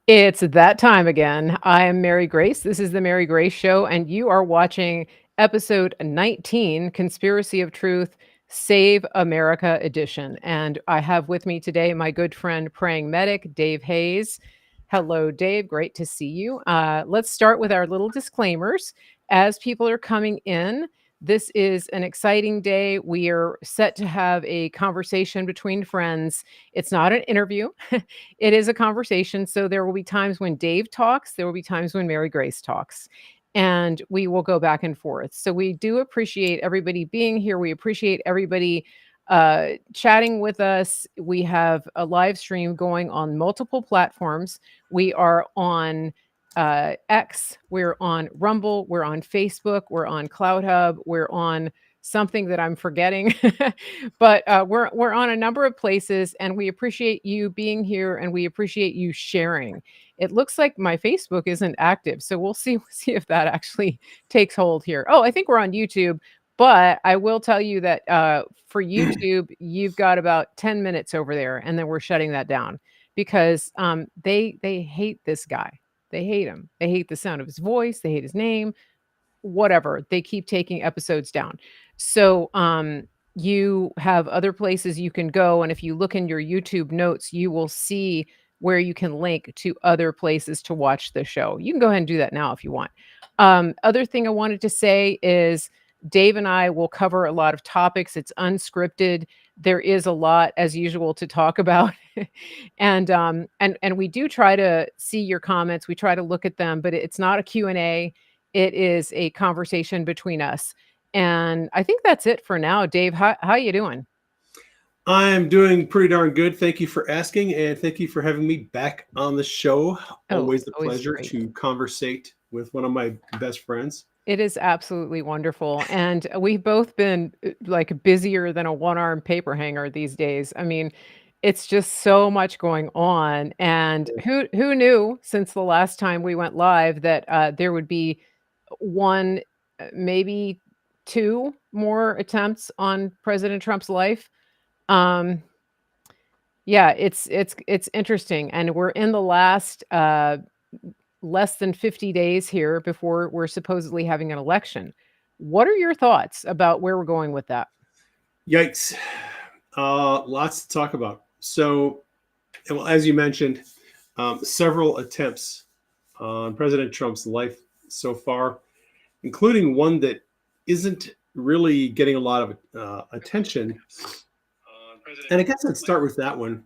It's that time again. I am Mary Grace. This is the Mary Grace Show, and you are watching episode 19, Conspiracy of Truth, Save America Edition. And I have with me today my good friend, praying medic, Dave Hayes. Hello, Dave. Great to see you. Let's start with our little disclaimers. As people are coming in, this is an exciting day. We are set to have a conversation between friends. It's not an interview. It is a conversation. So there will be times when Dave talks, there will be times when Mary Grace talks, and we will go back and forth. So we do appreciate everybody being here. We appreciate everybody chatting with us. We have a live stream going on multiple platforms. We are on X, we're on Rumble, we're on Facebook, we're on CloudHub, we're on something that I'm forgetting, but we're on a number of places, and we appreciate you being here, and we appreciate you sharing. It looks like my Facebook isn't active, so we'll see see if that actually takes hold here. Oh, I think we're on YouTube, but I will tell you that for YouTube, you've got about 10 minutes over there, and then we're shutting that down because they hate this guy. They hate him. They hate the sound of his voice. They hate his name. Whatever. They keep taking episodes down. So you have other places you can go, and if you look in your YouTube notes, you will see where you can link to other places to watch the show. You can go ahead and do that now if you want. Other thing I wanted to say is Dave and I will cover a lot of topics. It's unscripted. There is a lot, as usual, to talk about. And we do try to see your comments. We try to look at them, but it's not a Q&A. It is a conversation between us. And I think that's it for now. Dave, how you doing? I'm doing pretty darn good. Thank you for asking, and thank you for having me back on the show. Oh, Always a always pleasure great. to conversate with one of my best friends. It is absolutely wonderful. And we've both been like busier than a one-armed paper hanger these days. I mean, it's just so much going on. And who knew since the last time we went live that there would be one, maybe two more attempts on President Trump's life. Um, yeah, it's interesting, and we're in the last less than 50 days here before we're supposedly having an election. What are your thoughts about where we're going with that? Yikes. Lots to talk about. So, well, as you mentioned, several attempts on President Trump's life so far, including one that isn't really getting a lot of attention. And I guess I'd start with that one.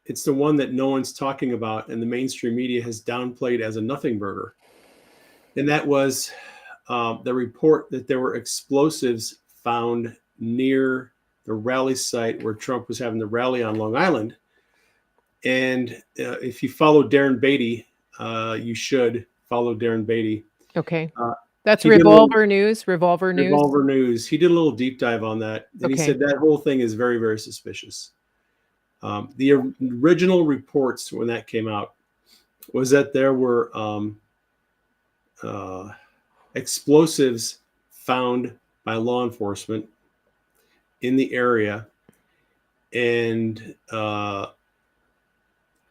It's the one that no one's talking about, and the mainstream media has downplayed as a nothing burger. And that was the report that there were explosives found near the rally site where Trump was having the rally on Long Island. And if you follow Darren Beatty, you should follow Darren Beatty. Okay. Uh, That's he did a little Revolver News, Revolver News. Revolver News. He did a little deep dive on that, and he Okay. said that whole thing is very, very suspicious. The original reports when that came out was that there were uh, explosives found by law enforcement in the area, and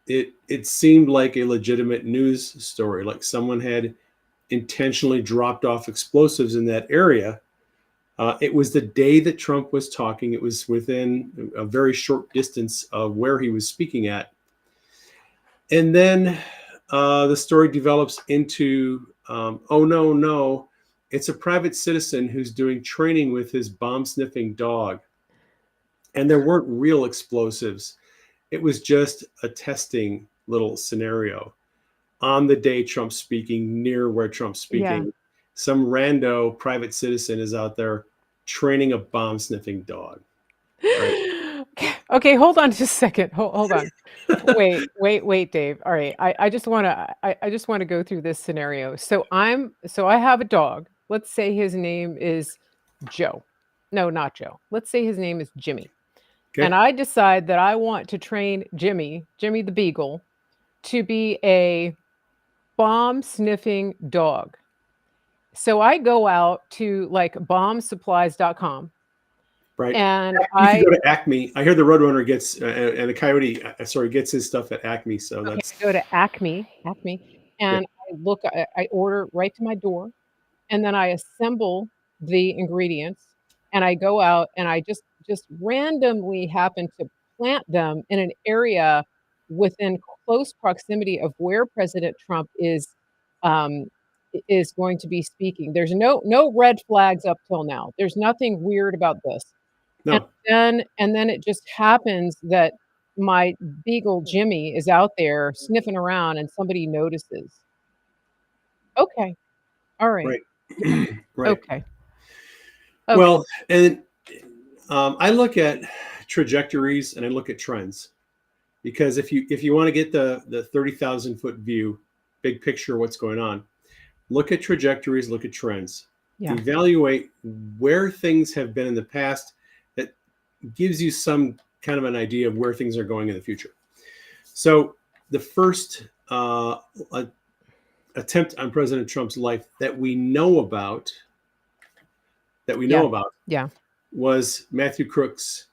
it seemed like a legitimate news story, like someone had intentionally dropped off explosives in that area. It was the day that Trump was talking. It was within a very short distance of where he was speaking at. And then the story develops into oh, no, no. It's a private citizen who's doing training with his bomb sniffing dog. And there weren't real explosives. It was just a testing little scenario on the day Trump's speaking, near where Trump's Yeah. speaking. Some rando private citizen is out there training a bomb sniffing dog. Right. Okay, hold on just a second. Hold on. Wait, Dave. All right. I just want to I just want to go through this scenario. So I have a dog. Let's say his name is Joe. No, not Joe. Let's say his name is Jimmy. And Okay. I decide that I want to train Jimmy the Beagle, to be a bomb sniffing dog. So I go out to like bombsupplies.com Right. And You can I go to Acme. I hear the Roadrunner gets and the Coyote, sorry, gets his stuff at Acme. So okay, that's I go to Acme, yeah. and I order right to my door, and then I assemble the ingredients, and I go out and I just randomly happen to plant them in an area within close proximity of where President Trump um, is going to be speaking. There's no red flags up till now. There's nothing weird about this. And No, then it just happens that my beagle Jimmy is out there sniffing around and somebody notices. Okay, all right, right. Right. okay, okay. Well, and I look at trajectories and I look at trends because if you want to get the 30,000 foot view, big picture, what's going on, look at trajectories, look at trends, Yeah, evaluate where things have been in the past. That gives you some kind of an idea of where things are going in the future. So the first attempt on President Trump's life that we yeah, know about yeah. was Matthew Crooks,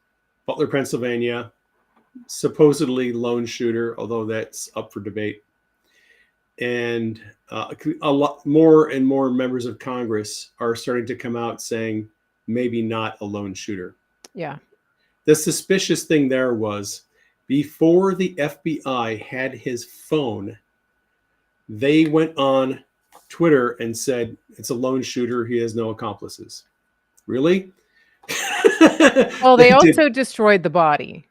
Butler, Pennsylvania, supposedly lone shooter, although that's up for debate. And a lot more and more members of Congress are starting to come out saying maybe not a lone shooter. Yeah. The suspicious thing there was before the FBI had his phone, they went on Twitter and said it's a lone shooter. He has no accomplices. Really? Well, they they did. also destroyed the body.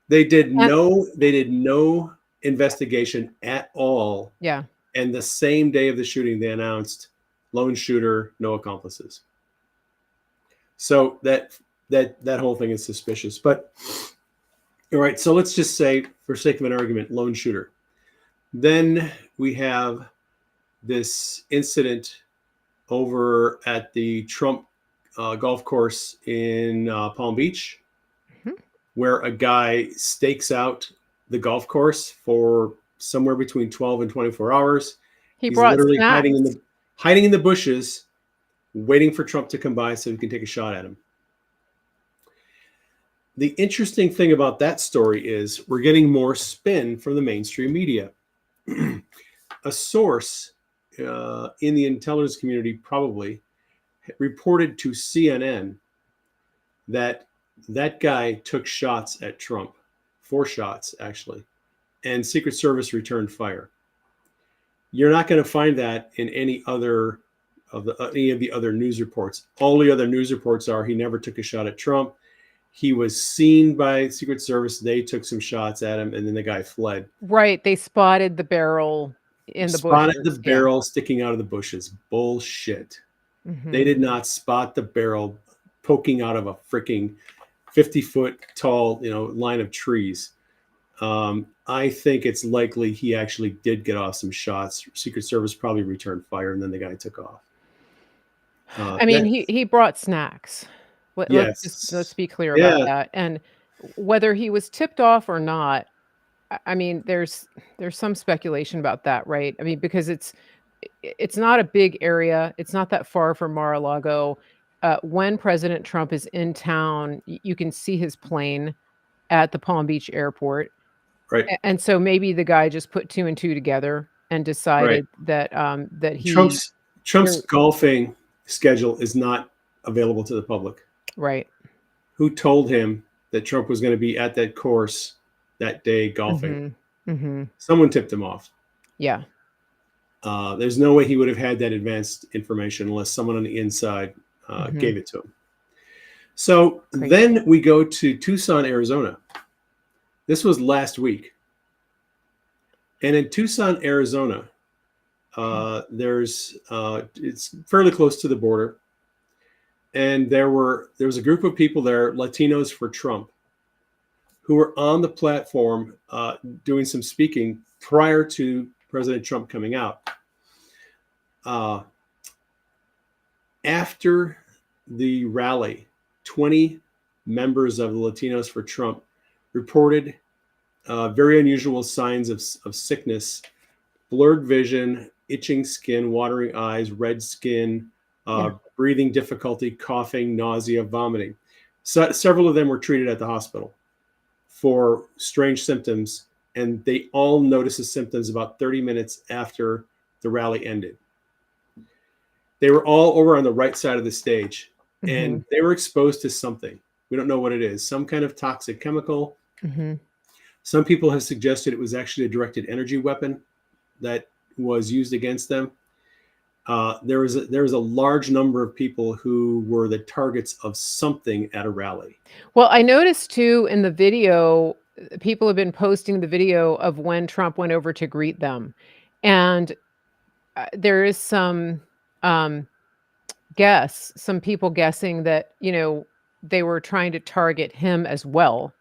They did And no. They did no investigation at all. yeah, And the same day of the shooting, they announced lone shooter, no accomplices. So that whole thing is suspicious. But all right, so let's just say, for sake of an argument, lone shooter. Then we have this incident over at the Trump golf course in Palm Beach, mhm. where a guy stakes out the golf course for somewhere between 12 and 24 hours. He He's brought literally snacks. hiding in the bushes, waiting for Trump to come by so he can take a shot at him. The interesting thing about that story is we're getting more spin from the mainstream media. A source in the intelligence community probably reported to CNN that that guy took shots at Trump, 4 shots actually, and Secret Service returned fire. You're not going to find that in any of the other news reports. All the other news reports are he never took a shot at Trump. He was seen by Secret Service. They took some shots at him, and then the guy fled. Right, they spotted the barrel in the Spotted the bushes. Yeah. barrel sticking out of the bushes. Bullshit. They Mhm. did not spot the barrel poking out of a freaking 50-foot tall, line of trees. I think it's likely he actually did get off some shots. Secret Service probably returned fire, and then the guy took off. I mean, That's he brought snacks. Let's yes, be clear about yeah, that, and whether he was tipped off or not, I mean, there's some speculation about that, right? I mean, because it's not a big area, it's not that far from Mar-a-Lago. When President Trump is in town, you can see his plane at the Palm Beach airport, right, and so maybe the guy just put 2 and 2 together and right. decided that he Trump's golfing schedule is not available to the public. right. Who told him that Trump was going to be at that course that day golfing? Mhm. Mhm. Someone tipped him off. Yeah. There's no way he would have had that advanced information unless someone on the inside Mhm. gave it to him. So Crazy. then we go to Tucson, Arizona. This was last week. And in Tucson, Arizona, it's fairly close to the border. And there was a group of people there, Latinos for Trump, who were on the platform doing some speaking prior to President Trump coming out. After the rally, 20 members of the Latinos for Trump reported very unusual signs of sickness, blurred vision, itching skin, watering eyes, red skin, Yeah. breathing difficulty, coughing, nausea, vomiting. So several of them were treated at the hospital for strange symptoms, and they all noticed the symptoms about 30 minutes after the rally ended. They were all over on the right side of the stage, Hmm. and they were exposed to something. We don't know what it is, some kind of toxic chemical. Hmm. Some people have suggested it was actually a directed energy weapon that was used against them. There was a large number of people who were the targets of something at a rally. Well, I noticed too in the video, people have been posting the video of when Trump went over to greet them. And there is um, some people guessing that, they were trying to target him as well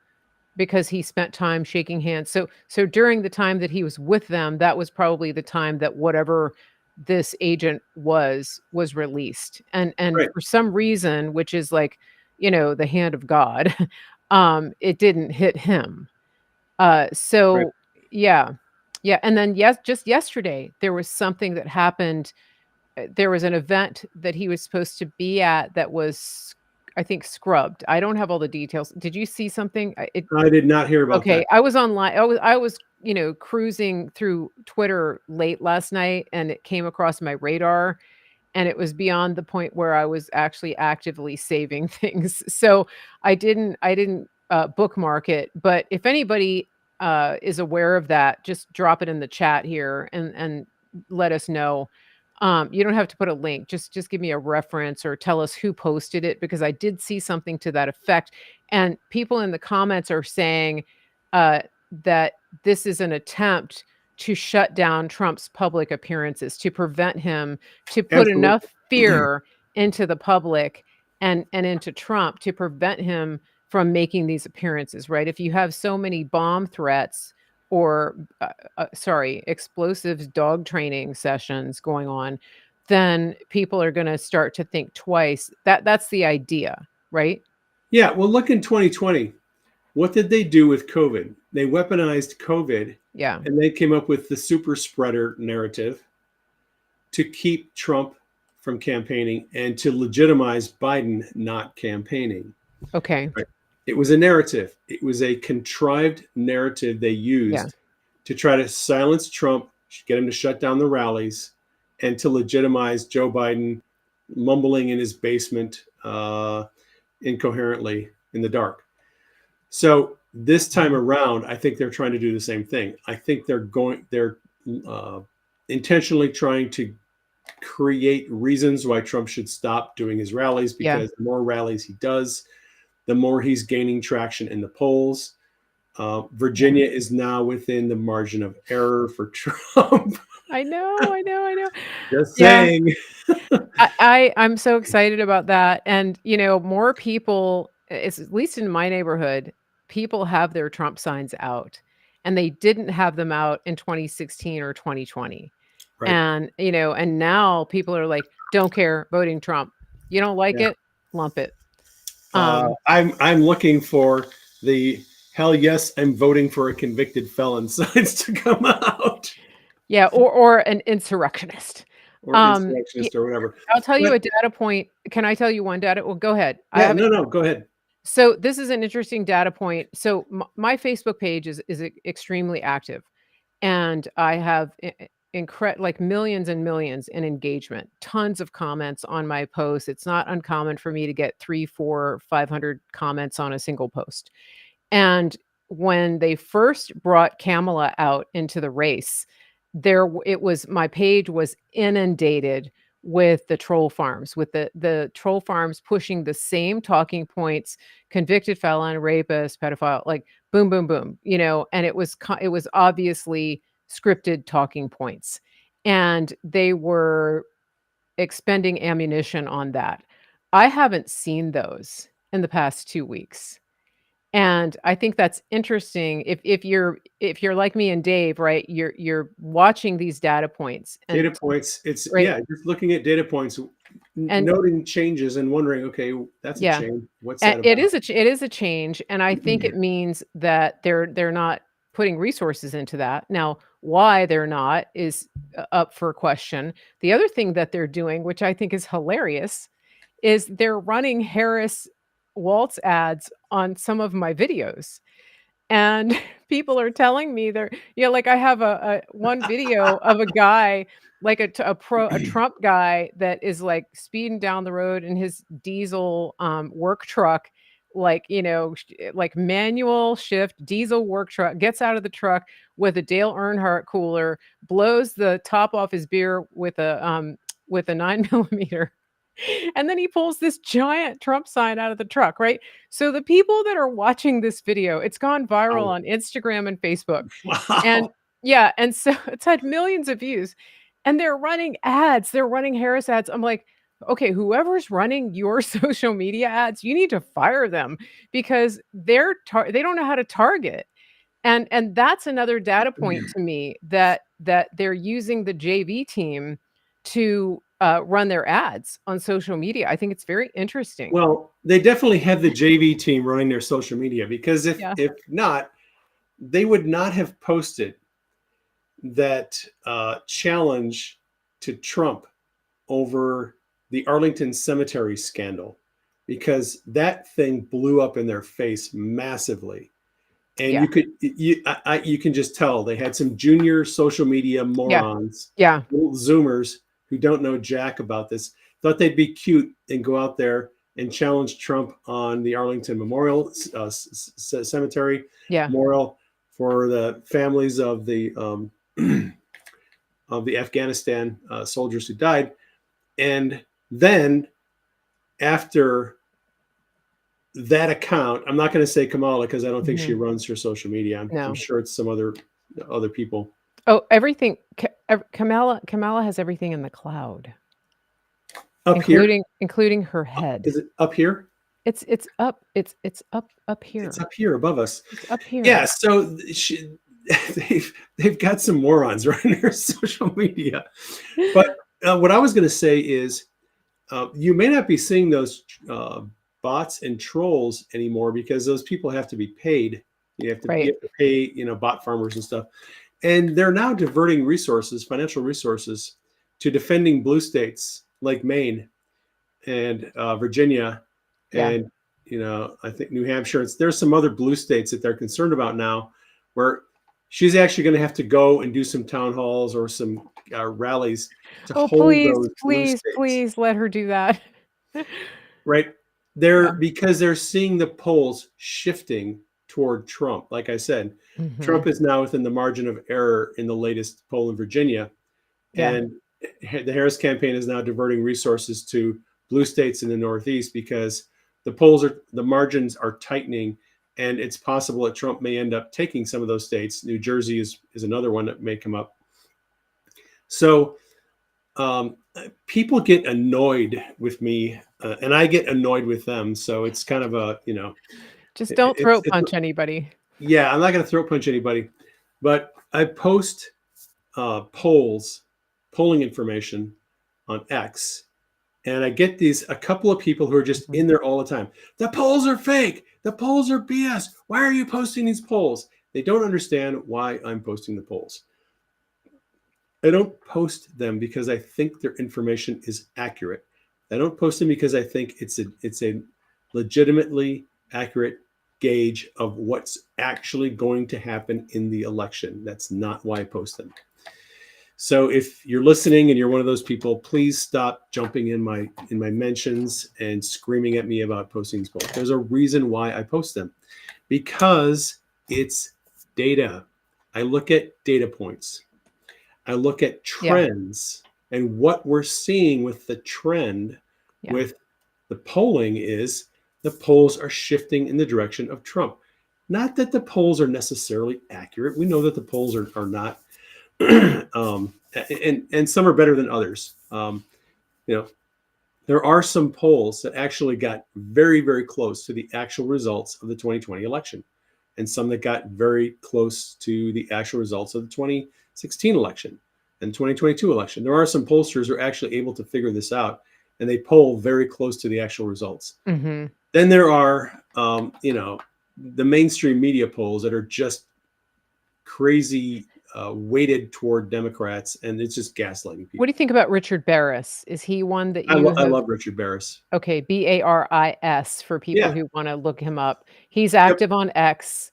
because he spent time shaking hands. So during the time that he was with them, that was probably the time that whatever this agent was released. And Right, for some reason, which is like, the hand of God, it didn't hit him. right. So yeah. Yeah, and then just yesterday there was something that happened. There was an event that he was supposed to be at that was, I think, scrubbed. I don't have all the details. Did you see something? I did not hear about Okay, that. I was online. I was, cruising through Twitter late last night, and it came across my radar, and it was beyond the point where I was actually actively saving things. So I didn't bookmark it. But if anybody is aware of that, just drop it in the chat here and let us know. You don't have to put a link. Just give me a reference or tell us who posted it because I did see something to that effect. And people in the comments are saying uh, that this is an attempt to shut down Trump's public appearances, to prevent him, to put enough Absolutely. fear into the public and into Trump to prevent him from making these appearances, right? If you have so many bomb threats or explosives dog training sessions going on, then people are going to start to think twice. That's the idea, right? Yeah, well, look in 2020. What did they do with COVID? They weaponized COVID, Yeah. and they came up with the super spreader narrative to keep Trump from campaigning and to legitimize Biden not campaigning. Okay. Right. It was a narrative. It was a contrived narrative they Yeah. used to try to silence Trump, get him to shut down the rallies, and to legitimize Joe Biden mumbling in his basement incoherently in the dark. So this time around, I think they're trying to do the same thing. I think they're uh, intentionally trying to create reasons why Trump should stop doing his rallies Yeah. because the more rallies he does, the more he's gaining traction in the polls. Yeah. Virginia is now within the margin of error for Trump. I know, I know, I know. Just Yeah. saying. I'm so excited about that. And, more people, it's at least in my neighborhood, people have their Trump signs out. And they didn't have them out in 2016 or 2020. Right. And now people are like, don't care, voting Trump. You don't like Yeah. it, lump it. Um, I'm looking for the hell yes, I'm voting for a convicted felon signs to come out, yeah, or an insurrectionist. or Um, y- insurrectionist or whatever. I'll tell you But a data point. Can I tell you one data? Well, go ahead. I yeah, have no, no, go ahead. So this is an interesting data point. So my Facebook page is extremely active, and I have like millions and millions in engagement, tons of comments on my posts. It's not uncommon for me to get 3, 4, 500 comments on a single post. And when they first brought Kamala out into the race, it was my page was inundated with the troll farms, with the troll farms pushing the same talking points, convicted felon, rapist, pedophile, like boom, boom, boom, and it was obviously scripted talking points. And they were expending ammunition on that. I haven't seen those in the past 2 weeks. And I think that's interesting. If you're like me and Dave, right? You're watching these data points and Data points. It's right. yeah, just looking at data points, And noting changes and wondering, okay, that's a yeah, change. What's and that about? it is a change, and I think it means that they're not putting resources into that. Now, why they're not is up for question. The other thing that they're doing, which I think is hilarious, is they're running Harris Waltz ads on some of my videos. And people are telling me they're like, I have a one video of a guy, like a Trump guy that is, like, speeding down the road in his diesel, work truck, like, like, manual shift diesel work truck, gets out of the truck with a Dale Earnhardt cooler, blows the top off his beer with a 9 millimeter, and then he pulls this giant Trump sign out of the truck, right? So the people that are watching this video, it's gone viral Wow. on Instagram and Facebook. And Wow. yeah, and so it's had millions of views. And they're running ads, they're running Harris ads. I'm like, okay, whoever's running your social media ads, you need to fire them because they don't know how to target. And that's another data point to me that they're using the JV team to run their ads on social media. I think it's very interesting. Well, they definitely have the JV team running their social media, because Yeah. if not, they would not have posted that challenge to Trump over the Arlington Cemetery scandal, because that thing blew up in their face massively. And Yeah. you can just tell they had some junior social media Yeah. morons, Yeah. little Zoomers who don't know jack about this, thought they'd be cute and go out there and challenge Trump on the Arlington Memorial Cemetery Yeah. memorial for the families of the Afghanistan soldiers who died. And then after that account, I'm not going to say Kamala because I don't think she Mhm. runs her social media. I'm No. sure it's some other people Oh, everything Kamala has everything in the cloud, up here. including her head. Is it up here? It's up It's here. up here above us. It's up Yeah. here. So they've got some morons running their social media. But what I was going to say is, you may not be seeing those bots and trolls anymore because those people have to be paid. You Right. have to pay, bot farmers and stuff. And they're now diverting resources, financial resources, to defending blue states like Maine and Virginia, Yeah. and I think New Hampshire. There's some other blue states that they're concerned about now, where she's actually going to have to go and do some town halls or some rallies to Oh, hold please, those blue please, states, please let her do that. right? Yeah. Because they're seeing the polls shifting toward Trump. Like I said, Mhm. Trump is now within the margin of error in the latest poll in Virginia, Yeah. and the Harris campaign is now diverting resources to blue states in the Northeast because the margins are tightening, and it's possible that Trump may end up taking some of those states. New Jersey is another one that may come up. So people get annoyed with me, and I get annoyed with them. So it's kind of Just don't throat it's punch anybody. yeah. I'm not going to throat punch anybody, but I post polling information on X, and I get a couple of people who are just Mhm. in there all the time. The polls are fake. The polls are BS. Why are you posting these polls? They don't understand why I'm posting the polls. I don't post them because I think their information is accurate. I don't post them because I think it's a legitimately accurate gauge of what's actually going to happen in the election. That's not why I post them. So if you're listening and you're one of those people, please stop jumping in my mentions and screaming at me about posting these polls. There's a reason why I post them, because it's data. I look at data points. I look at Yeah. trends, and what we're seeing with the trend Yeah. with the polling is the polls are shifting in the direction of Trump. Not that the polls are necessarily accurate. We know that the polls are not, and some are better than others. You know, there are some polls that actually got very, very close to the actual results of the 2020 election, and some that got very close to the actual results of the 2016 election and 2022 election. There are some pollsters who are actually able to figure this out, and they poll very close to the actual results. Mhm. Then there are, the mainstream media polls that are just crazy weighted toward Democrats, and it's just gaslighting What do you people. think about Richard Barris? Is he one that I, you I have? love Richard Barris. Okay, Baris for people Yeah. who wanna look him up. He's Yep. active on X.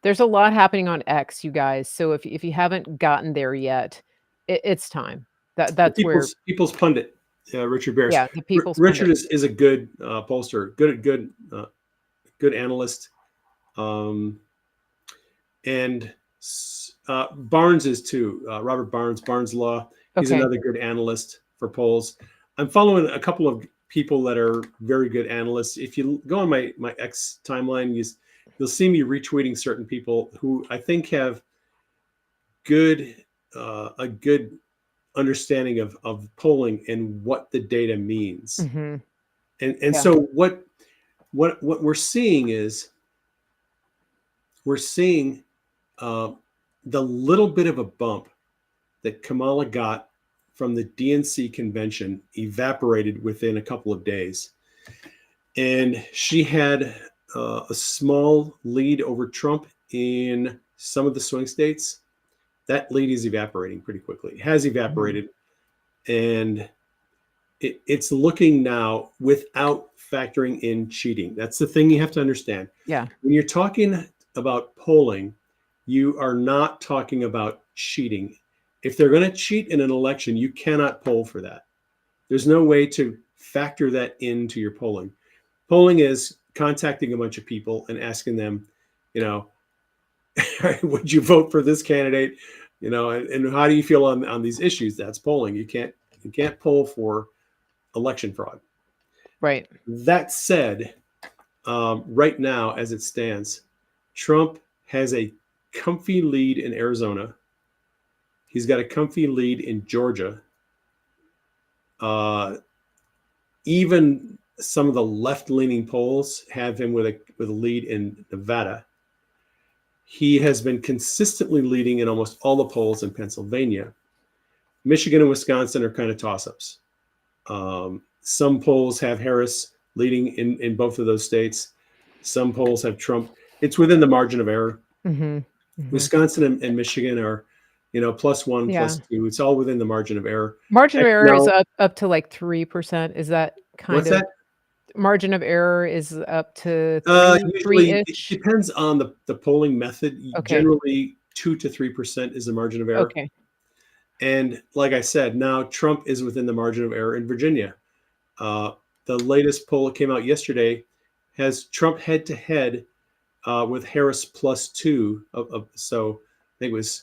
There's a lot happening on X, you guys, so if you haven't gotten there yet, it's time. The That's where people's pundit, Richard Barris. yeah, the People's Richard Pundit. is a good pollster, good analyst, um, and Barnes is too. Robert Barnes, Barnes Law. He's Okay. another good analyst for polls. I'm following a couple of people that are very good analysts. If you go on my X timeline, you'll see me retweeting certain people who I think have a good understanding of polling and what the data means. Mhm. And Yeah. so what we're seeing is we're seeing uh, the little bit of a bump that Kamala got from the DNC convention evaporated within a couple of days. And she had a small lead over Trump in some of the swing states. That lead is evaporating pretty quickly. It has Mhm. evaporated. And it's looking now without factoring in cheating. That's the thing you have to understand. Yeah. When you're talking about polling, you are not talking about cheating. If they're going to cheat in an election, you cannot poll for that. There's no way to factor that into your polling. Polling is contacting a bunch of people and asking them, you know, would you vote for this candidate? You know, and how do you feel on these issues? That's polling. You can't poll for election fraud. Right. That said, right now, as it stands, Trump has a comfy lead in Arizona. He's got a comfy lead in Georgia. Uh, Even some of the left-leaning polls have him with a lead in Nevada. He has been consistently leading in almost all the polls in Pennsylvania. Michigan and Wisconsin are kind of toss-ups. Some polls have Harris leading in both of those states. Some polls have Trump. It's within the margin of error. Mhm. Mhm. Wisconsin and Michigan are, +1, Yeah. +2. It's all within the margin of error. Margin of Heck, error is no. up to, like, 3%. Is that kind What's of that? margin of error is up to 3 Usually, it ish? depends on the polling method. Okay. Generally, 2 to 3% is the margin of error. Okay. And like I said, now Trump is within the margin of error in Virginia. Uh, the latest poll that came out yesterday has Trump head to head with Harris +2. So I think it was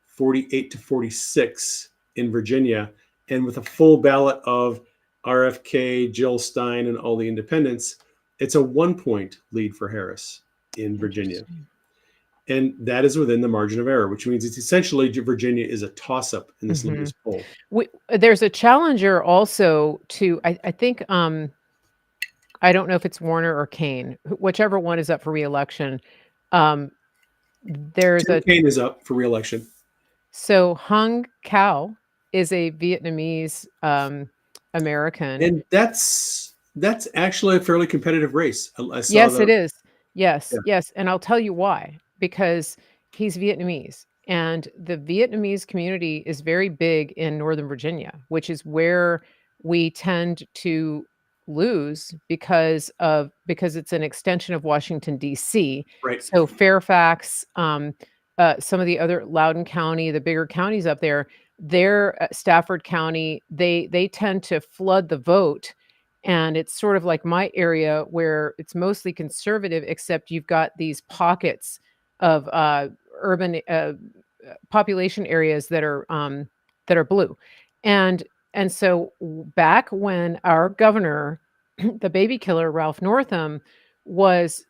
48 to 46 in Virginia. And with a full ballot of RFK, Jill Stein, and all the independents, it's a 1 point lead for Harris in Virginia. Interesting. And that is within the margin of error, which means it's essentially Virginia is a toss up in this Mhm. latest poll. There's a challenger also to I think, I don't know if it's Warner or Kane, whichever one is up for reelection. Um, there's Tim a Kaine is up for reelection. so Hung Cao is a Vietnamese, American. And that's actually a fairly competitive race. I saw Yes, it the is. Yes, yeah, yes, and I'll tell you why, because he's Vietnamese, and the Vietnamese community is very big in Northern Virginia, which is where we tend to lose because it's an extension of Washington, DC. right. So Fairfax, some of the other Loudoun County, the bigger counties up there, they're Stafford County, they tend to flood the vote, and it's sort of like my area where it's mostly conservative, except you've got these pockets of urban population areas that are blue, and so back when our governor, the baby killer Ralph Northam, was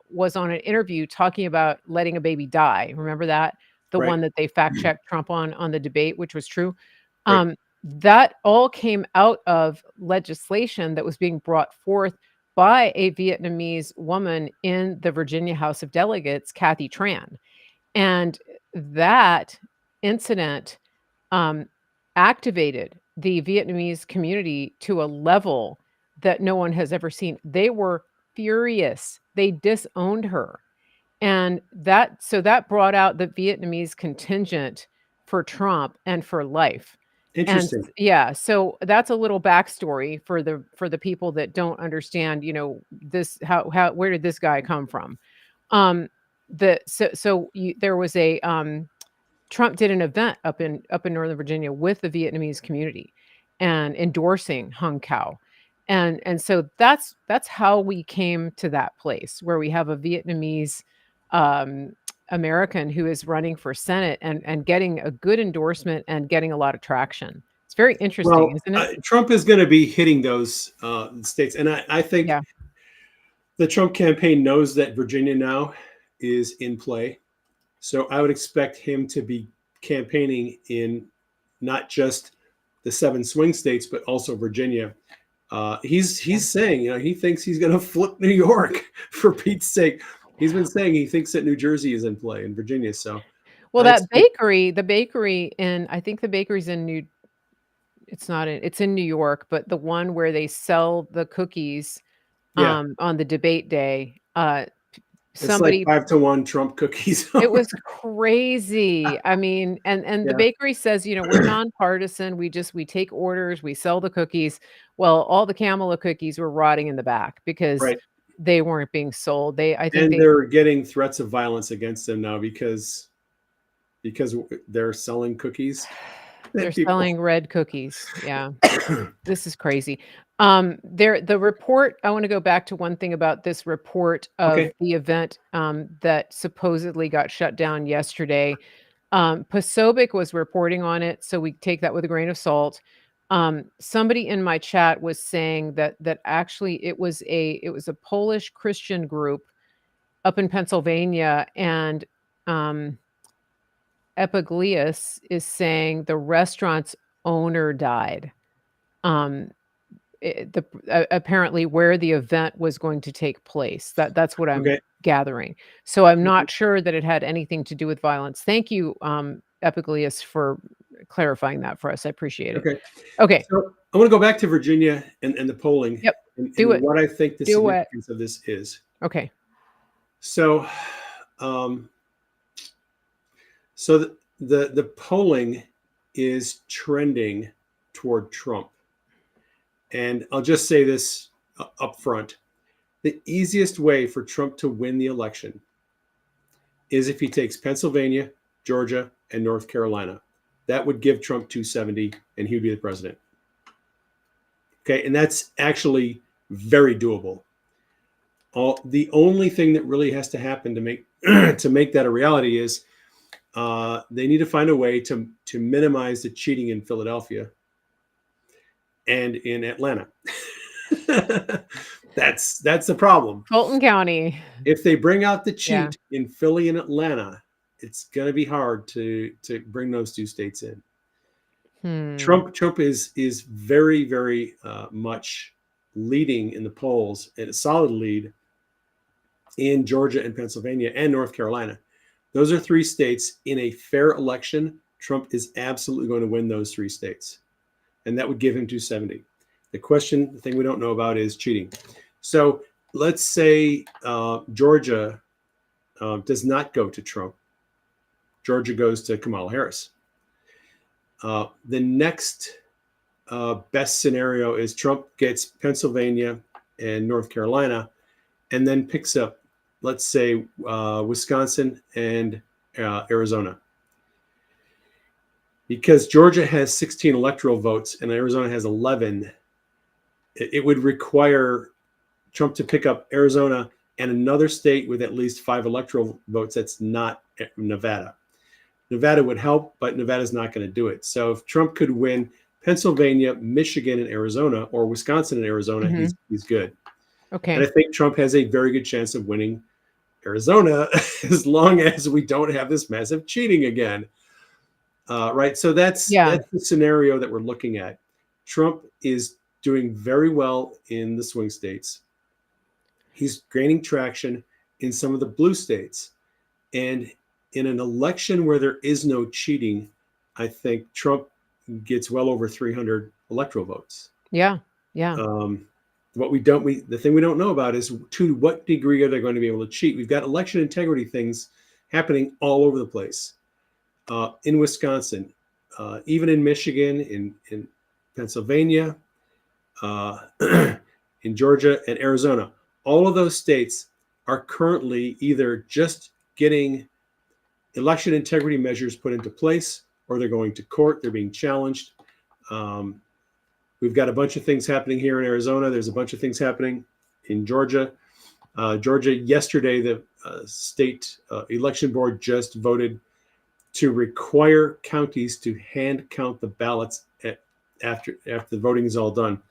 was on an interview talking about letting a baby die. Remember that, the Right. one that they fact checked Trump on the debate, which was true. Right. That all came out of legislation that was being brought forth by a Vietnamese woman in the Virginia House of Delegates, Kathy Tran. And that incident um, activated the Vietnamese community to a level that no one has ever seen. They were furious. They disowned her. And that brought out the Vietnamese contingent for Trump and for life. And Interesting. yeah, so that's a little backstory for the people that don't understand, this how where did this guy come from? Um, there was a Trump did an event up in Northern Virginia with the Vietnamese community and endorsing Hung Cao. And so that's how we came to that place where we have a Vietnamese um, American who is running for Senate and getting a good endorsement and getting a lot of traction. It's very interesting, Well, isn't it? Trump is going to be hitting those states, and I think Yeah. the Trump campaign knows that Virginia now is in play. So I would expect him to be campaigning in not just the 7 swing states, but also Virginia. Yeah. He's saying, he thinks he's going to flip New York for Pete's sake. He's been saying he thinks that New Jersey is in play in Virginia. So Well, I expect, the bakery in I think the bakery's in it's in New York, but the one where they sell the cookies, yeah, on the debate day, it's like somebody 5-1 Trump cookies. it was crazy. I mean, and the Yeah, bakery says, "We're nonpartisan. We take orders, we sell the cookies." Well, all the Camela cookies were rotting in the back because right. they weren't being sold. I think And they're getting threats of violence against them now because they're selling cookies they're and people. selling red cookies. Yeah. This is crazy. The report, I want to go back to one thing about this report of Okay. the event that supposedly got shut down yesterday. Posobiec was reporting on it, so we take that with a grain of salt. Somebody in my chat was saying that actually it was a Polish Christian group up in Pennsylvania, and um, Epiglius is saying the restaurant's owner died. Um, apparently where the event was going to take place. That's what I'm Okay. gathering. So I'm not sure that it had anything to do with violence. Thank you, Epiglius, for clarifying that for us. I appreciate it. Okay. Okay. So I want to go back to Virginia and the polling Yep. Do and it. what I think the Do it. significance of this is. Okay. So, um, so the polling is trending toward Trump. And I'll just say this up front. The easiest way for Trump to win the election is if he takes Pennsylvania, Georgia, and North Carolina. That would give Trump 270 and he would be the president. Okay. And that's actually very doable. The only thing that really has to happen to make to make that a reality is they need to find a way to minimize the cheating in Philadelphia and in Atlanta. That's the problem. Fulton County. If they bring out the Yeah. cheat in Philly and Atlanta, it's going to be hard to bring those 2 states in. Hmm. Trump is very very much leading in the polls and a solid lead in Georgia and Pennsylvania and North Carolina. Those are 3 states in a fair election. Trump is absolutely going to win those 3 states, and that would give him 270. The thing we don't know about is cheating. So let's say Georgia does not go to Trump. Georgia goes to Kamala Harris. The next best scenario is Trump gets Pennsylvania and North Carolina, and then picks up, let's say, Wisconsin and Arizona. Because Georgia has 16 electoral votes and Arizona has 11, it would require Trump to pick up Arizona and another state with at least 5 electoral votes that's not Nevada. Nevada would help, but Nevada's not going to do it. So if Trump could win Pennsylvania, Michigan, and Arizona, or Wisconsin and Arizona, Mhm. he's good. And I Okay. think Trump has a very good chance of winning Arizona as long as we don't have this massive cheating again. Right. So that's Yeah. the scenario that we're looking at. Trump is doing very well in the swing states. He's gaining traction in some of the blue states. And in an election where there is no cheating, I think Trump gets well over 300 electoral votes. Yeah. Yeah. Um, the thing we don't know about is to what degree are they going to be able to cheat. We've got election integrity things happening all over the place, in Wisconsin, even in Michigan, in Pennsylvania, in Georgia and Arizona. All of those states are currently either just getting election integrity measures put into place, or they're going to court. They're being challenged. We've got a bunch of things happening here in Arizona. There's a bunch of things happening in Georgia. Georgia, yesterday, the state election board just voted to require counties to hand count the ballots after the voting is all done.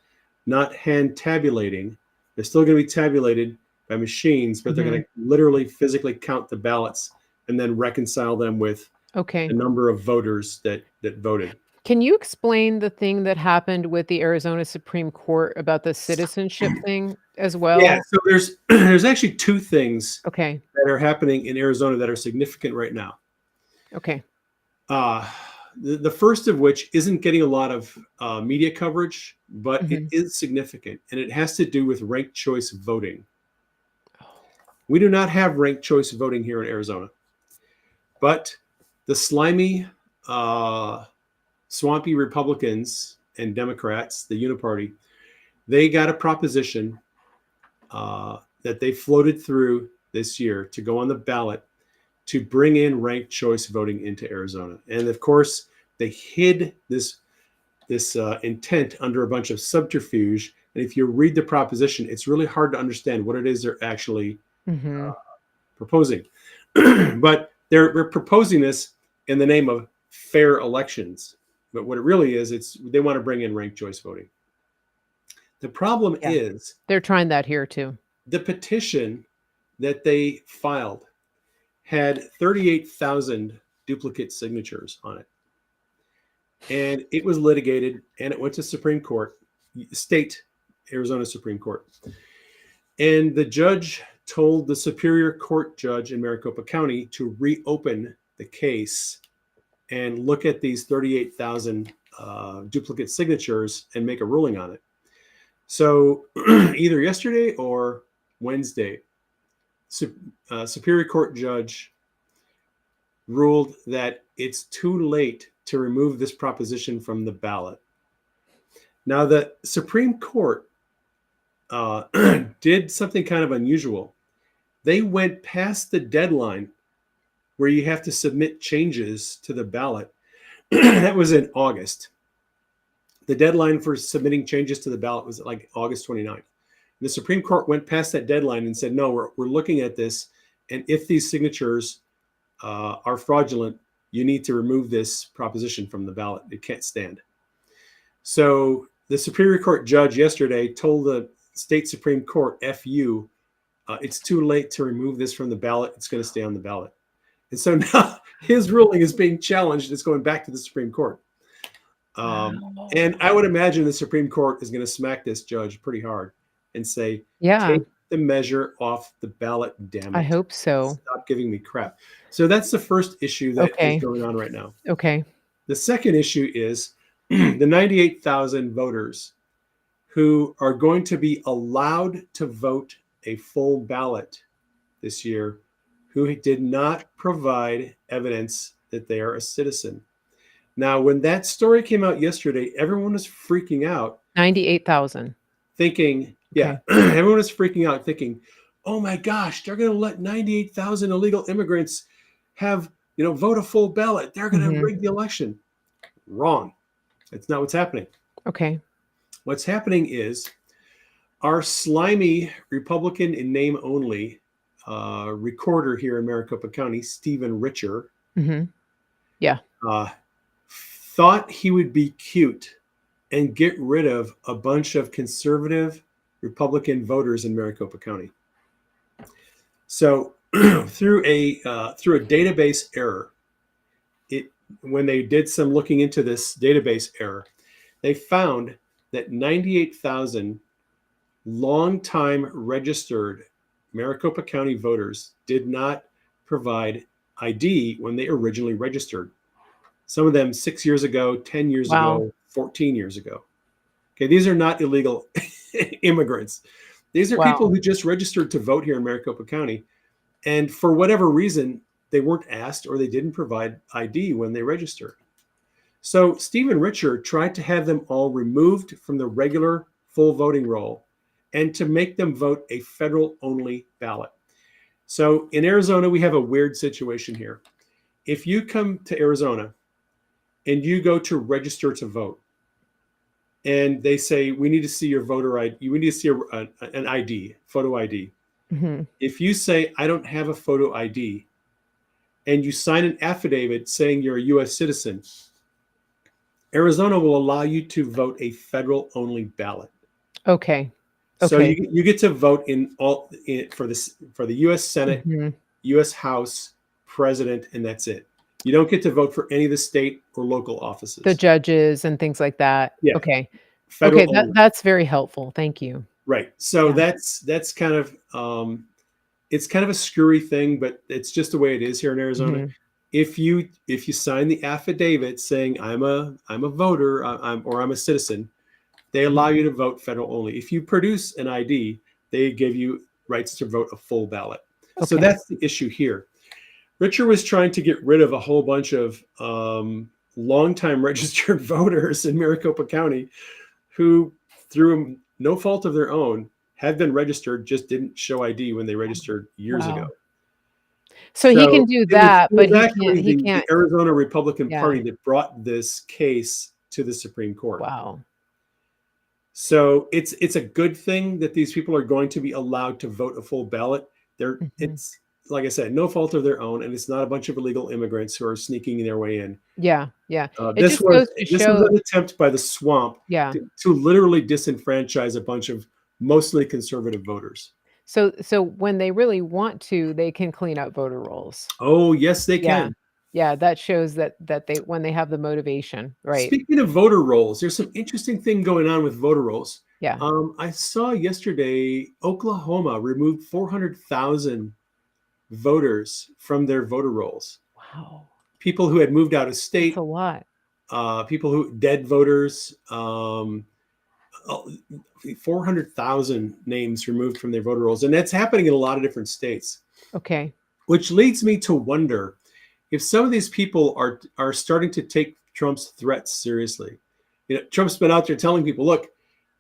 Not hand tabulating. They're still going to be tabulated by machines, but they're going to literally physically count the ballots and then reconcile them with Okay. the number of voters that voted. Can you explain the thing that happened with the Arizona Supreme Court about the citizenship thing as well? Yeah, so there's actually two things Okay. that are happening in Arizona that are significant right now. Okay. The first of which isn't getting a lot of media coverage, but it is significant, and it has to do with ranked choice voting. We do not have ranked choice voting here in Arizona, but the slimy, swampy Republicans and Democrats, the Uniparty, they got a proposition that they floated through this year to go on the ballot to bring in ranked choice voting into Arizona. And of course, they hid this intent under a bunch of subterfuge. And if you read the proposition, it's really hard to understand what it is they're actually proposing. But they're proposing this in the name of fair elections. But what it really is, they want to bring in ranked choice voting. The problem is they're trying that here too. The petition that they filed had 38,000 duplicate signatures on it. And it was litigated, and it went to Supreme Court, Arizona Supreme Court. And the judge told the Superior Court judge in Maricopa County to reopen the case and look at these 38,000 duplicate signatures and make a ruling on it. So either yesterday or Wednesday, Superior Court judge ruled that it's too late to remove this proposition from the ballot. Now, the Supreme Court did something kind of unusual. They went past the deadline where you have to submit changes to the ballot. That was in August. The deadline for submitting changes to the ballot was like August 29th. The Supreme Court went past that deadline and said, no, we're looking at this. And if these signatures are fraudulent, you need to remove this proposition from the ballot. It can't stand. So the Superior Court judge yesterday told the state Supreme Court, FU, it's too late to remove this from the ballot. It's going to stay on the ballot. And so now his ruling is being challenged. It's going back to the Supreme Court. And I would imagine the Supreme Court is going to smack this judge pretty hard and say, take the measure off the ballot, damn it. I hope so. Stop giving me crap. So that's the first issue that is going on right now. Okay. The second issue is the 98,000 voters who are going to be allowed to vote a full ballot this year, who did not provide evidence that they are a citizen. Now, when that story came out yesterday, everyone was freaking out. 98,000. Thinking, everyone was freaking out thinking, oh my gosh, they're going to let 98,000 illegal immigrants have, vote a full ballot. They're going to rig the election. Wrong. That's not what's happening. Okay. What's happening is our slimy Republican in name only recorder here in Maricopa County, Stephen Richer, thought he would be cute and get rid of a bunch of conservative Republican voters in Maricopa County. So through a database error, when they did some looking into this database error, they found that 98,000 longtime registered Maricopa County voters did not provide ID when they originally registered. Some of them 6 years ago, 10 years ago, 14 years ago. Okay, these are not illegal immigrants. These are people Wow. who just registered to vote here in Maricopa County. And for whatever reason, they weren't asked or they didn't provide ID when they registered. So Stephen Richer tried to have them all removed from the regular full voting roll and to make them vote a federal only ballot. So in Arizona, we have a weird situation here. If you come to Arizona and you go to register to vote, and they say, we need to see your voter ID, we need to see an ID, photo ID. Hmm. If you say, I don't have a photo ID, and you sign an affidavit saying you're a US citizen, Arizona will allow you to vote a federal only ballot. Okay. So Okay. you get to vote for the US Senate, Hmm. US House, President, and that's it. You don't get to vote for any of the state or local offices. The judges and things like that. Yeah, Okay. federal Okay, only. that's very helpful. Thank you. Right. So Yeah. that's kind of it's kind of a screwy thing, but it's just the way it is here in Arizona. Mhm. If you sign the affidavit saying I'm a voter, I'm a citizen, they allow Mhm. you to vote federal only. If you produce an ID, they give you rights to vote a full ballot. So Okay. that's the issue here. Richard was trying to get rid of a whole bunch of longtime registered voters in Maricopa County who, through no fault of their own, had been registered, just didn't show ID when they registered years ago. Wow. So he can So do it was, that, it but was he actually the can't. Arizona Republican Yeah. Party that brought this case to the Supreme Court. Wow. So it's a good thing that these people are going to be allowed to vote a full ballot. Mhm. It's like I said, no fault of their own, and it's not a bunch of illegal immigrants who are sneaking their way in. Yeah, yeah. It This just was goes to this was show. an attempt by the swamp Yeah. to literally disenfranchise a bunch of mostly conservative voters. So when they really want to, they can clean up voter rolls. Oh, yes, they Yeah. can. Yeah, that shows that they when they have the motivation, right. Speaking of voter rolls, there's some interesting thing going on with voter rolls. Yeah. I saw yesterday Oklahoma removed 400,000 voters from their voter rolls. Wow. People who had moved out of That's a state, lot. people who dead voters, 400,000 names removed from their voter rolls, and that's happening in a lot of different states. Okay. Which leads me to wonder if some of these people are starting to take Trump's threats seriously. You know, Trump's been out there telling people, look,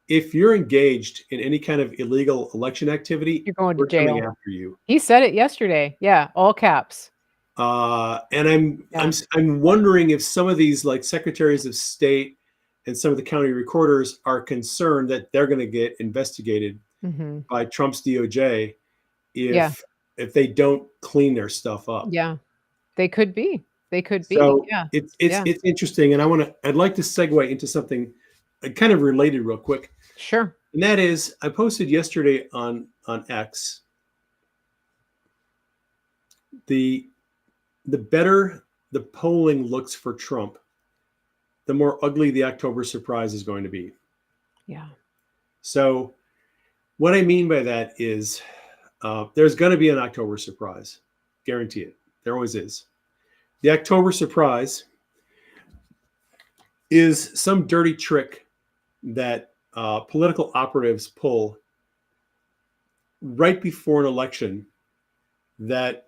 if you're engaged in any kind of illegal election activity, You're going to we're coming jail. after you. He said it yesterday. Yeah, all caps. And Yeah. I'm wondering if some of these like secretaries of state and some of the county recorders are concerned that they're going to get investigated Mhm. by Trump's DOJ Yeah. if they don't clean their stuff up. Yeah. They could be. They could be. So Yeah. it's Yeah. interesting, and I'd like to segue into something kind of related real quick, Sure. and that is I posted yesterday on X the better the polling looks for Trump, the more ugly the October surprise is going to be. Yeah. So what I mean by that is there's going to be an October surprise, guarantee it. There always is. The October surprise is some dirty trick that political operatives pull right before an election that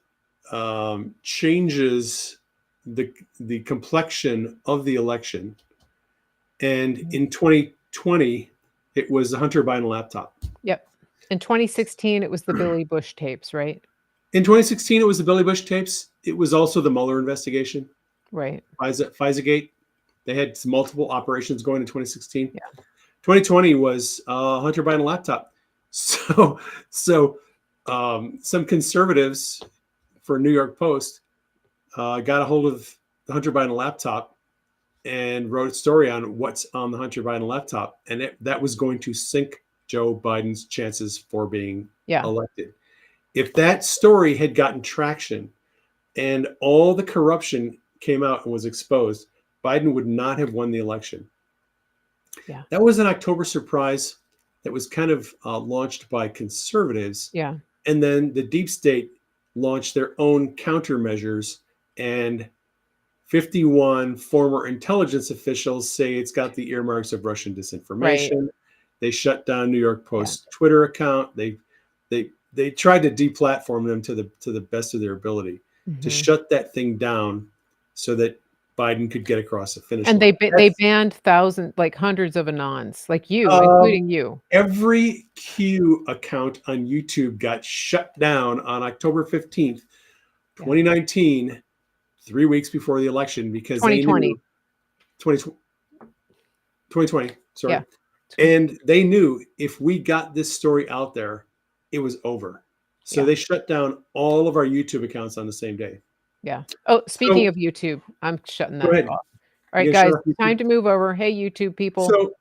changes the complexion of the election. And in 2020, it was the Hunter Biden laptop. Yep. In 2016, it was the Billy Bush tapes, right? In 2016, it was the Billy Bush tapes. It was also the Mueller investigation, Right. FISA-Gate. They had multiple operations going in 2016. Yeah. 2020 was Hunter Biden laptop. So some conservatives for New York Post got a hold of the Hunter Biden laptop and wrote a story on what's on the Hunter Biden laptop, and that was going to sink Joe Biden's chances for being elected. If that story had gotten traction and all the corruption came out and was exposed, Biden would not have won the election. Yeah. That was an October surprise that was kind of launched by conservatives. Yeah. And then the deep state launched their own countermeasures and 51 former intelligence officials say it's got the earmarks of Russian Right. disinformation. They shut down New York Yeah. Post Twitter account. They tried to deplatform them to the best of their ability to Mhm. shut that thing down so that Biden could get across the finish And line. they banned thousands, like hundreds of anons, like you, Um, including you. every Q account on YouTube got shut down on October 15th, Yeah. 2019, 3 weeks before the election, because they 2020. knew 2020, sorry. Yeah. And they knew if we got this story out there, it was over. So Yeah. they shut down all of our YouTube accounts on the same day. Yeah. Oh, speaking So of YouTube, I'm shutting go that ahead. off. All You right, can shut guys, off YouTube. time to move over. Hey, YouTube people. So